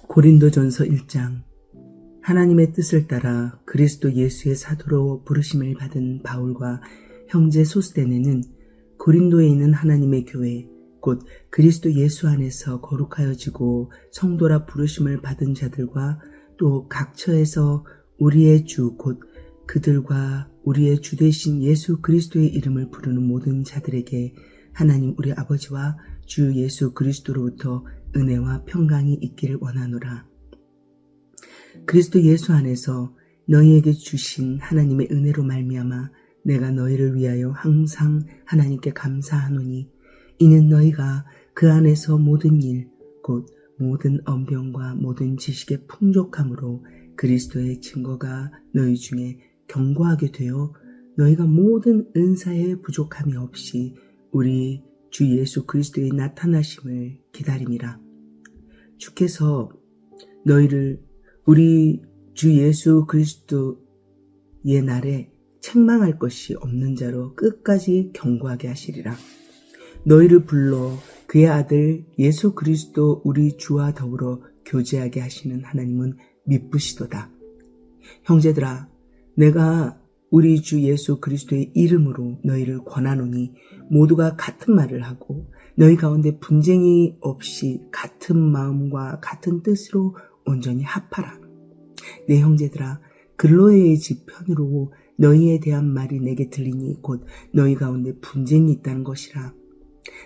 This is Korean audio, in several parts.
고린도전서 1장. 하나님의 뜻을 따라 그리스도 예수의 사도로 부르심을 받은 바울과 형제 소스데네는 고린도에 있는 하나님의 교회 곧 그리스도 예수 안에서 거룩하여지고 성도라 부르심을 받은 자들과 또 각처에서 우리의 주 곧 그들과 우리의 주 되신 예수 그리스도의 이름을 부르는 모든 자들에게 하나님 우리 아버지와 주 예수 그리스도로부터 은혜와 평강이 있기를 원하노라. 그리스도 예수 안에서 너희에게 주신 하나님의 은혜로 말미암아 내가 너희를 위하여 항상 하나님께 감사하노니 이는 너희가 그 안에서 모든 일 곧 모든 언변과 모든 지식의 풍족함으로 그리스도의 증거가 너희 중에 견고하게 되어 너희가 모든 은사의 부족함이 없이 우리 주 예수 그리스도의 나타나심을 기다림이라. 주께서 너희를 우리 주 예수 그리스도의 날에 책망할 것이 없는 자로 끝까지 견고하게 하시리라. 너희를 불러 그의 아들 예수 그리스도 우리 주와 더불어 교제하게 하시는 하나님은 미쁘시도다. 형제들아, 내가 우리 주 예수 그리스도의 이름으로 너희를 권하노니 모두가 같은 말을 하고 너희 가운데 분쟁이 없이 같은 마음과 같은 뜻으로 온전히 합하라. 내 형제들아, 글로에의 집 편으로 너희에 대한 말이 내게 들리니 곧 너희 가운데 분쟁이 있다는 것이라.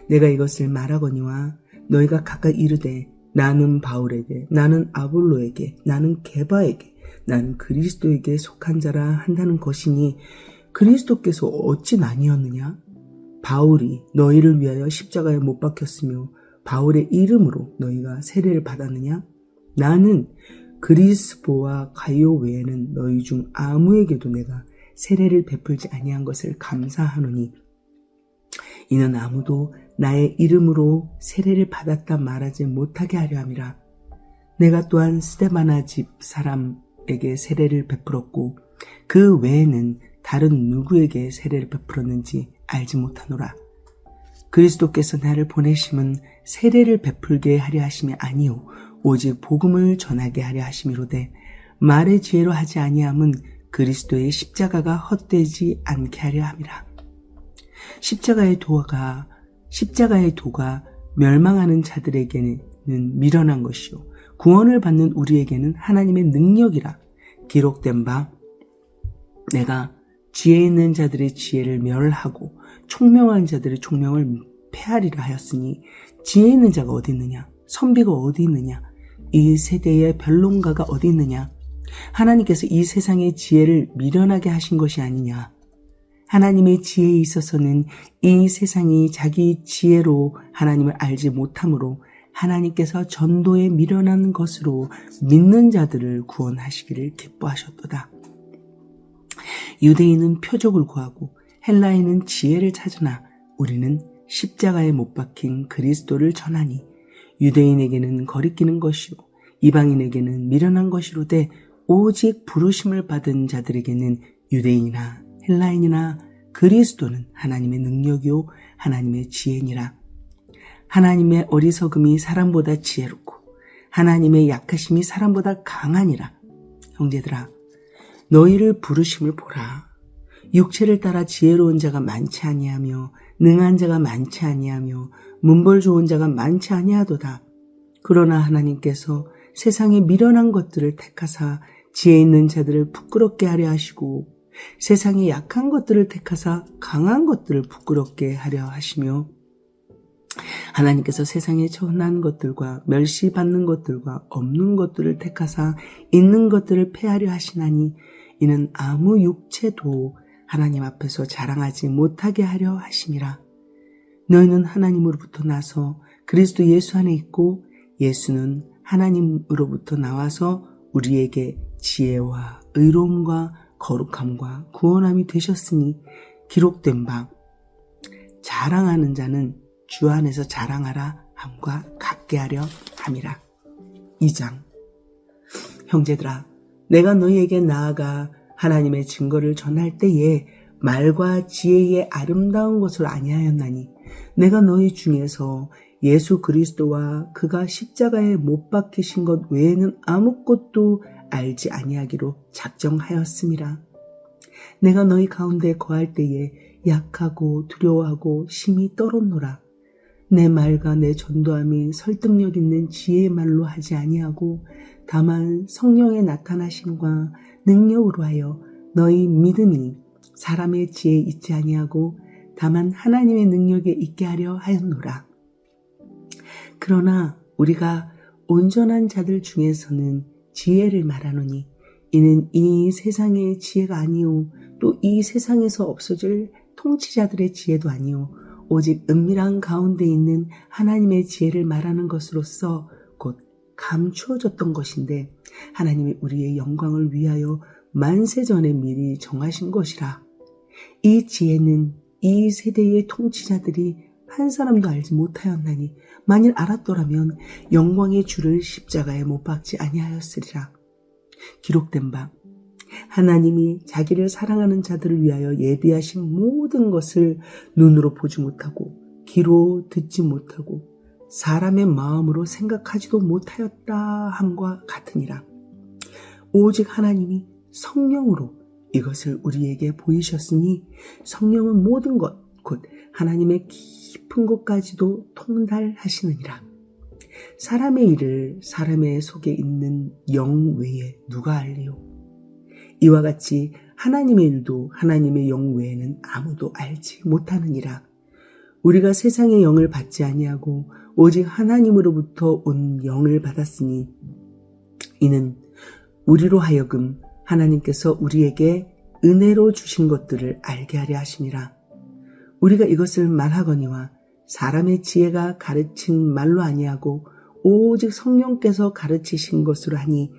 내가 이것을 말하거니와 너희가 각각 이르되 나는 바울에게, 나는 아볼로에게, 나는 게바에게, 나는 그리스도에게 속한 자라 한다는 것이니 그리스도께서 어찌 나뉘었느냐? 바울이 너희를 위하여 십자가에 못 박혔으며 바울의 이름으로 너희가 세례를 받았느냐? 나는 그리스보와 가이오 외에는 너희 중 아무에게도 내가 세례를 베풀지 아니한 것을 감사하노니 이는 아무도 나의 이름으로 세례를 받았다 말하지 못하게 하려 함이라. 내가 또한 스데바나 집 사람에게 세례를 베풀었고 그 외에는 다른 누구에게 세례를 베풀었는지 알지 못하노라. 그리스도께서 나를 보내심은 세례를 베풀게 하려 하심이 아니요 오직 복음을 전하게 하려 하심이로되 말의 지혜로 하지 아니함은 그리스도의 십자가가 헛되지 않게 하려 함이라. 십자가의 도가 멸망하는 자들에게는 미련한 것이요 구원을 받는 우리에게는 하나님의 능력이라. 기록된 바 내가 지혜 있는 자들의 지혜를 멸하고 총명한 자들의 총명을 폐하리라 하였으니 지혜 있는 자가 어디 있느냐? 선비가 어디 있느냐? 이 세대의 변론가가 어디 있느냐? 하나님께서 이 세상의 지혜를 미련하게 하신 것이 아니냐? 하나님의 지혜에 있어서는 이 세상이 자기 지혜로 하나님을 알지 못하므로 하나님께서 전도에 미련한 것으로 믿는 자들을 구원하시기를 기뻐하셨도다. 유대인은 표적을 구하고 헬라인은 지혜를 찾으나 우리는 십자가에 못 박힌 그리스도를 전하니 유대인에게는 거리끼는 것이요 이방인에게는 미련한 것이로되 오직 부르심을 받은 자들에게는 유대인이나 헬라인이나 그리스도는 하나님의 능력이요 하나님의 지혜니라. 하나님의 어리석음이 사람보다 지혜롭고 하나님의 약하심이 사람보다 강하니라. 형제들아, 너희를 부르심을 보라. 육체를 따라 지혜로운 자가 많지 아니하며 능한 자가 많지 아니하며 문벌 좋은 자가 많지 아니하도다. 그러나 하나님께서 세상에 미련한 것들을 택하사 지혜 있는 자들을 부끄럽게 하려 하시고 세상에 약한 것들을 택하사 강한 것들을 부끄럽게 하려 하시며 하나님께서 세상에 천한 것들과 멸시받는 것들과 없는 것들을 택하사 있는 것들을 폐하려 하시나니 이는 아무 육체도 하나님 앞에서 자랑하지 못하게 하려 하심이라. 너희는 하나님으로부터 나서 그리스도 예수 안에 있고 예수는 하나님으로부터 나와서 우리에게 지혜와 의로움과 거룩함과 구원함이 되셨으니 기록된 바 자랑하는 자는 주 안에서 자랑하라 함과 같게 하려 함이라. 2장. 형제들아, 내가 너희에게 나아가 하나님의 증거를 전할 때에 말과 지혜의 아름다운 것을 아니하였나니 내가 너희 중에서 예수 그리스도와 그가 십자가에 못 박히신 것 외에는 아무것도 알지 아니하기로 작정하였음이라. 내가 너희 가운데 거할 때에 약하고 두려워하고 심히 떨었노라. 내 말과 내 전도함이 설득력 있는 지혜의 말로 하지 아니하고 다만 성령의 나타나심과 능력으로 하여 너희 믿음이 사람의 지혜에 있지 아니하고 다만 하나님의 능력에 있게 하려 하였노라. 그러나 우리가 온전한 자들 중에서는 지혜를 말하노니 이는 이 세상의 지혜가 아니요 또 이 세상에서 없어질 통치자들의 지혜도 아니요 오직 은밀한 가운데 있는 하나님의 지혜를 말하는 것으로서 곧 감추어졌던 것인데 하나님이 우리의 영광을 위하여 만세전에 미리 정하신 것이라. 이 지혜는 이 세대의 통치자들이 한 사람도 알지 못하였나니 만일 알았더라면 영광의 주를 십자가에 못 박지 아니하였으리라. 기록된 바 하나님이 자기를 사랑하는 자들을 위하여 예비하신 모든 것을 눈으로 보지 못하고 귀로 듣지 못하고 사람의 마음으로 생각하지도 못하였다 함과 같으니라. 오직 하나님이 성령으로 이것을 우리에게 보이셨으니 성령은 모든 것 곧 하나님의 깊은 것까지도 통달하시느니라. 사람의 일을 사람의 속에 있는 영 외에 누가 알리요? 이와 같이 하나님의 일도 하나님의 영 외에는 아무도 알지 못하느니라. 우리가 세상의 영을 받지 아니하고 오직 하나님으로부터 온 영을 받았으니 이는 우리로 하여금 하나님께서 우리에게 은혜로 주신 것들을 알게 하려 하심이라. 우리가 이것을 말하거니와 사람의 지혜가 가르친 말로 아니하고 오직 성령께서 가르치신 것으로 하니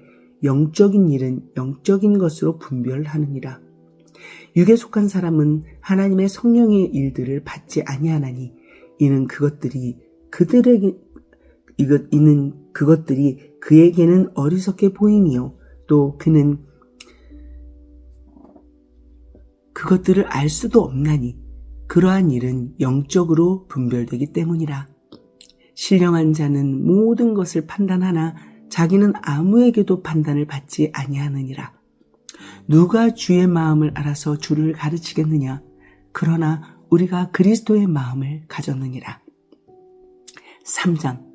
영적인 일은 영적인 것으로 분별하느니라. 육에 속한 사람은 하나님의 성령의 일들을 받지 아니하나니 이는 그것들이 그에게는 어리석게 보임이요 또 그는 그것들을 알 수도 없나니 그러한 일은 영적으로 분별되기 때문이라. 신령한 자는 모든 것을 판단하나 자기는 아무에게도 판단을 받지 아니하느니라. 누가 주의 마음을 알아서 주를 가르치겠느냐? 그러나 우리가 그리스도의 마음을 가졌느니라. 3장.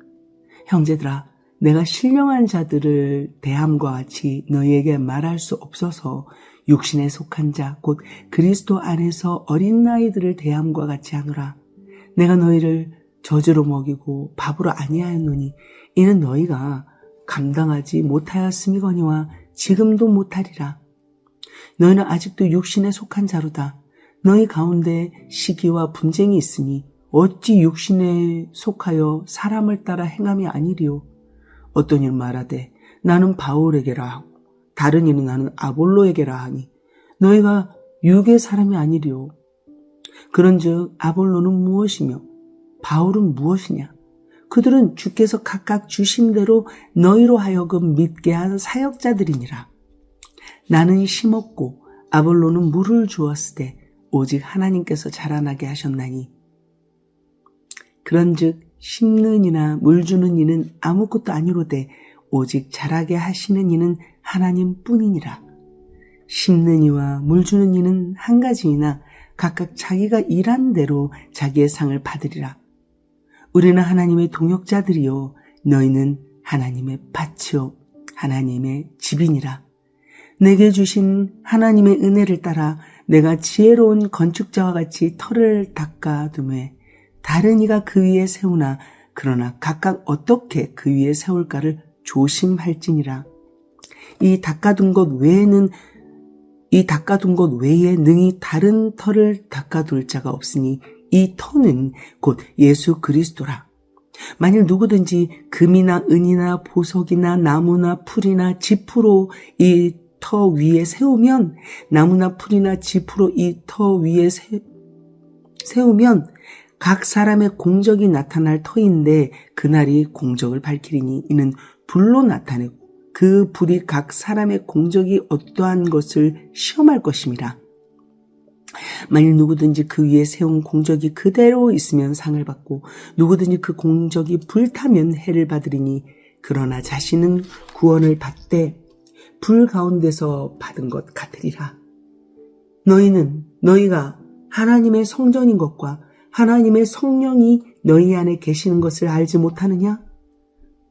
형제들아, 내가 신령한 자들을 대함과 같이 너희에게 말할 수 없어서 육신에 속한 자 곧 그리스도 안에서 어린 나이들을 대함과 같이 하노라. 내가 너희를 저주로 먹이고 밥으로 아니하였노니 이는 너희가 감당하지 못하였음이거니와 지금도 못하리라. 너희는 아직도 육신에 속한 자로다. 너희 가운데 시기와 분쟁이 있으니 어찌 육신에 속하여 사람을 따라 행함이 아니리요. 어떤 이는 말하되 나는 바울에게라 하고 다른 이는 나는 아볼로에게라 하니 너희가 육의 사람이 아니리요. 그런즉 아볼로는 무엇이며 바울은 무엇이냐? 그들은 주께서 각각 주신 대로 너희로 하여금 믿게 한 사역자들이니라. 나는 심었고 아볼로는 물을 주었으되 오직 하나님께서 자라나게 하셨나니 그런즉 심는 이나 물 주는 이는 아무것도 아니로되 오직 자라게 하시는 이는 하나님뿐이니라. 심는 이와 물 주는 이는 한 가지이나 각각 자기가 일한 대로 자기의 상을 받으리라. 우리는 하나님의 동역자들이요 너희는 하나님의 밭이요 하나님의 집이니라. 내게 주신 하나님의 은혜를 따라 내가 지혜로운 건축자와 같이 터를 닦아두매 다른 이가 그 위에 세우나 그러나 각각 어떻게 그 위에 세울까를 조심할지니라. 이 닦아둔 것 외에 능히 다른 터를 닦아둘 자가 없으니 이 터는 곧 예수 그리스도라. 만일 누구든지 금이나 은이나 보석이나 나무나 풀이나 짚으로 이 터 위에 세우면 나무나 풀이나 짚으로 이 터 위에 세우면 각 사람의 공적이 나타날 터인데 그날이 공적을 밝히리니 이는 불로 나타내고 그 불이 각 사람의 공적이 어떠한 것을 시험할 것임이라. 만일 누구든지 그 위에 세운 공적이 그대로 있으면 상을 받고 누구든지 그 공적이 불타면 해를 받으리니 그러나 자신은 구원을 받되 불 가운데서 받은 것 같으리라. 너희가 하나님의 성전인 것과 하나님의 성령이 너희 안에 계시는 것을 알지 못하느냐?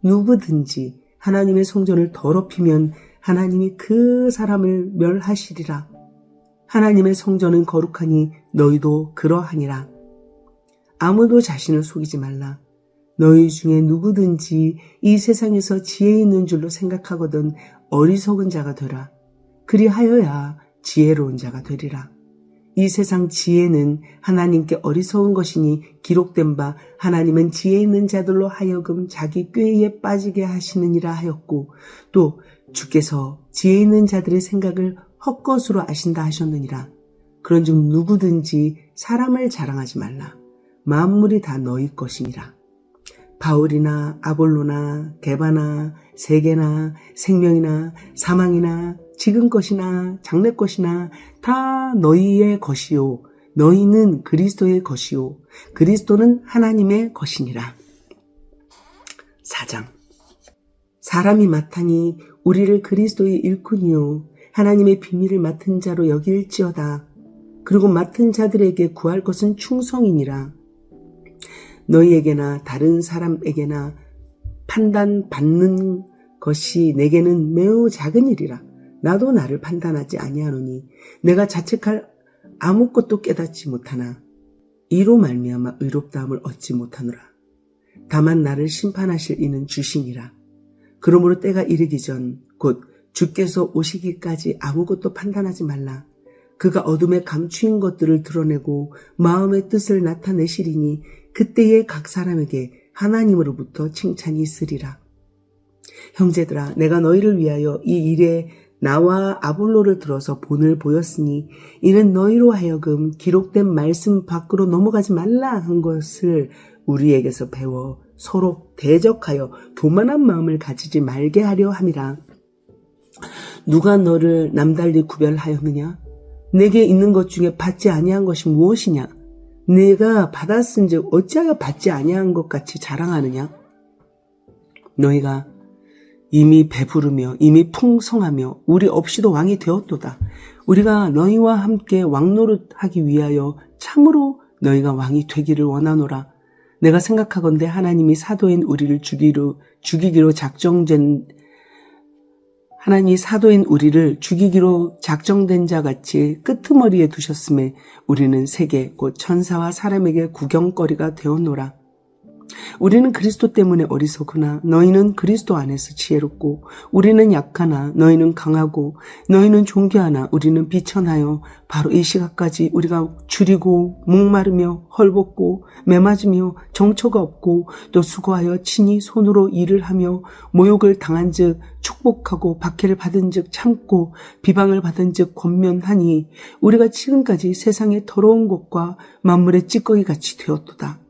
누구든지 하나님의 성전을 더럽히면 하나님이 그 사람을 멸하시리라. 하나님의 성전은 거룩하니 너희도 그러하니라. 아무도 자신을 속이지 말라. 너희 중에 누구든지 이 세상에서 지혜 있는 줄로 생각하거든 어리석은 자가 되라. 그리하여야 지혜로운 자가 되리라. 이 세상 지혜는 하나님께 어리석은 것이니 기록된 바 하나님은 지혜 있는 자들로 하여금 자기 꾀에 빠지게 하시느니라 하였고 또 주께서 지혜 있는 자들의 생각을 헛것으로 아신다 하셨느니라. 그런즉 누구든지 사람을 자랑하지 말라. 만물이 다 너희 것이니라. 바울이나 아볼로나 게바나 세계나 생명이나 사망이나 지금 것이나 장래 것이나 다 너희의 것이요 너희는 그리스도의 것이요 그리스도는 하나님의 것이니라. 4장. 사람이 맡하니 우리를 그리스도의 일꾼이요 하나님의 비밀을 맡은 자로 여길지어다. 그리고 맡은 자들에게 구할 것은 충성이니라. 너희에게나 다른 사람에게나 판단받는 것이 내게는 매우 작은 일이라. 나도 나를 판단하지 아니하노니 내가 자책할 아무것도 깨닫지 못하나 이로 말미암아 의롭다함을 얻지 못하노라. 다만 나를 심판하실 이는 주시니라. 그러므로 때가 이르기 전 곧 주께서 오시기까지 아무것도 판단하지 말라. 그가 어둠에 감추인 것들을 드러내고 마음의 뜻을 나타내시리니 그때에 각 사람에게 하나님으로부터 칭찬이 있으리라. 형제들아, 내가 너희를 위하여 이 일에 나와 아볼로를 들어서 본을 보였으니 이는 너희로 하여금 기록된 말씀 밖으로 넘어가지 말라 한 것을 우리에게서 배워 서로 대적하여 교만한 마음을 가지지 말게 하려 함이라. 누가 너를 남달리 구별하였느냐? 내게 있는 것 중에 받지 아니한 것이 무엇이냐? 내가 받았은즉 어찌하여 받지 아니한 것 같이 자랑하느냐? 너희가 이미 배부르며 이미 풍성하며 우리 없이도 왕이 되었도다. 우리가 너희와 함께 왕노릇하기 위하여 참으로 너희가 왕이 되기를 원하노라. 내가 생각하건대 하나님이 사도인 우리를 죽이기로 작정된 자 같이 끄트머리에 두셨음에 우리는 세계 곧 천사와 사람에게 구경거리가 되었노라. 우리는 그리스도 때문에 어리석으나 너희는 그리스도 안에서 지혜롭고 우리는 약하나 너희는 강하고 너희는 존귀하나 우리는 비천하여 바로 이 시각까지 우리가 줄이고 목마르며 헐벗고 매맞으며 정처가 없고 또 수고하여 친히 손으로 일을 하며 모욕을 당한 즉 축복하고 박해를 받은 즉 참고 비방을 받은 즉 권면하니 우리가 지금까지 세상의 더러운 것과 만물의 찌꺼기 같이 되었도다.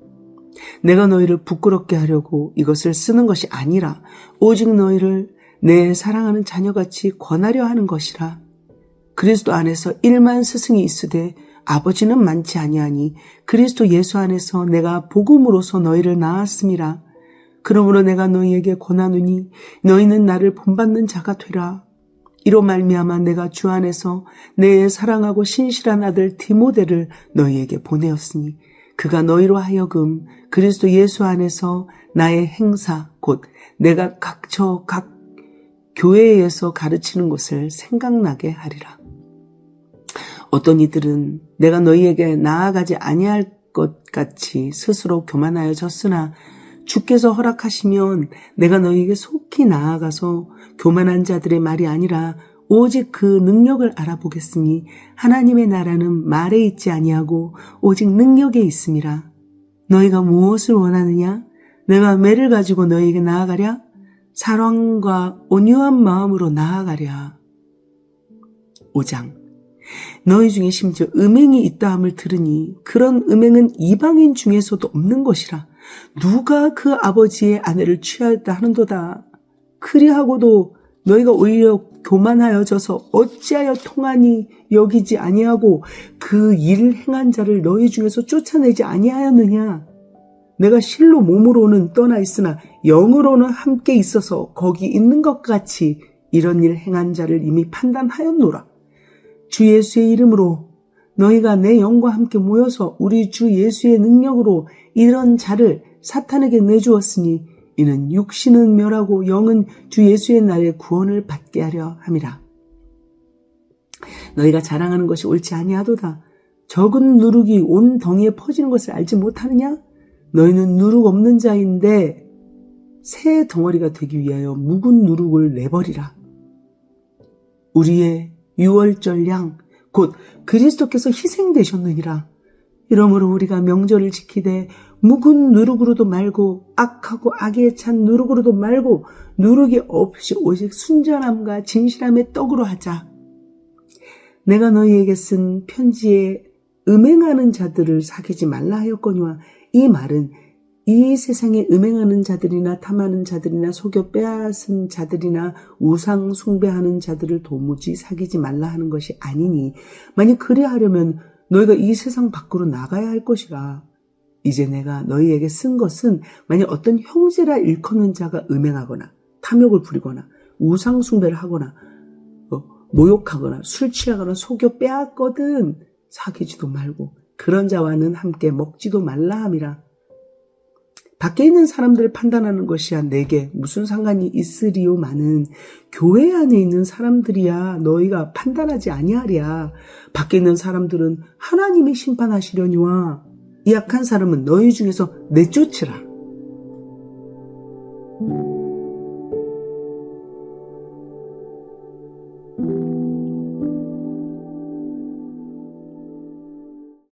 내가 너희를 부끄럽게 하려고 이것을 쓰는 것이 아니라 오직 너희를 내 사랑하는 자녀같이 권하려 하는 것이라. 그리스도 안에서 1만 스승이 있으되 아버지는 많지 아니하니 그리스도 예수 안에서 내가 복음으로서 너희를 낳았음이라. 그러므로 내가 너희에게 권하노니 너희는 나를 본받는 자가 되라. 이로 말미암아 내가 주 안에서 내 사랑하고 신실한 아들 디모데를 너희에게 보내었으니 그가 너희로 하여금 그리스도 예수 안에서 나의 행사 곧 내가 각 교회에서 가르치는 것을 생각나게 하리라. 어떤 이들은 내가 너희에게 나아가지 아니할 것 같이 스스로 교만하여 졌으나 주께서 허락하시면 내가 너희에게 속히 나아가서 교만한 자들의 말이 아니라 오직 그 능력을 알아보겠으니 하나님의 나라는 말에 있지 아니하고 오직 능력에 있음이라. 너희가 무엇을 원하느냐? 내가 매를 가지고 너희에게 나아가랴? 사랑과 온유한 마음으로 나아가랴. 5장. 너희 중에 심지어 음행이 있다함을 들으니 그런 음행은 이방인 중에서도 없는 것이라. 누가 그 아버지의 아내를 취하였다 하는도다. 그리하고도 너희가 오히려 교만하여져서 어찌하여 통하니 여기지 아니하고 그 일을 행한 자를 너희 중에서 쫓아내지 아니하였느냐. 내가 실로 몸으로는 떠나 있으나 영으로는 함께 있어서 거기 있는 것 같이 이런 일 행한 자를 이미 판단하였노라. 주 예수의 이름으로 너희가 내 영과 함께 모여서 우리 주 예수의 능력으로 이런 자를 사탄에게 내주었으니 이는 육신은 멸하고 영은 주 예수의 날에 구원을 받게 하려 함이라. 너희가 자랑하는 것이 옳지 아니하도다. 적은 누룩이 온 덩이에 퍼지는 것을 알지 못하느냐? 너희는 누룩 없는 자인데 새 덩어리가 되기 위하여 묵은 누룩을 내버리라. 우리의 유월절 양 곧 그리스도께서 희생되셨느니라. 이러므로 우리가 명절을 지키되 묵은 누룩으로도 말고 악하고 악에 찬 누룩으로도 말고 누룩이 없이 오직 순전함과 진실함의 떡으로 하자. 내가 너희에게 쓴 편지에 음행하는 자들을 사귀지 말라 하였거니와 이 말은 이 세상에 음행하는 자들이나 탐하는 자들이나 속여 빼앗은 자들이나 우상 숭배하는 자들을 도무지 사귀지 말라 하는 것이 아니니 만약 그리하려면 너희가 이 세상 밖으로 나가야 할 것이라. 이제 내가 너희에게 쓴 것은 만약 어떤 형제라 일컫는 자가 음행하거나 탐욕을 부리거나 우상 숭배를 하거나 모욕하거나 술 취하거나 속여 빼앗거든 사귀지도 말고 그런 자와는 함께 먹지도 말라 함이라. 밖에 있는 사람들을 판단하는 것이야 내게 무슨 상관이 있으리요마는 교회 안에 있는 사람들이야 너희가 판단하지 아니하랴. 밖에 있는 사람들은 하나님이 심판하시려니와 이 악한 사람은 너희 중에서 내쫓으라.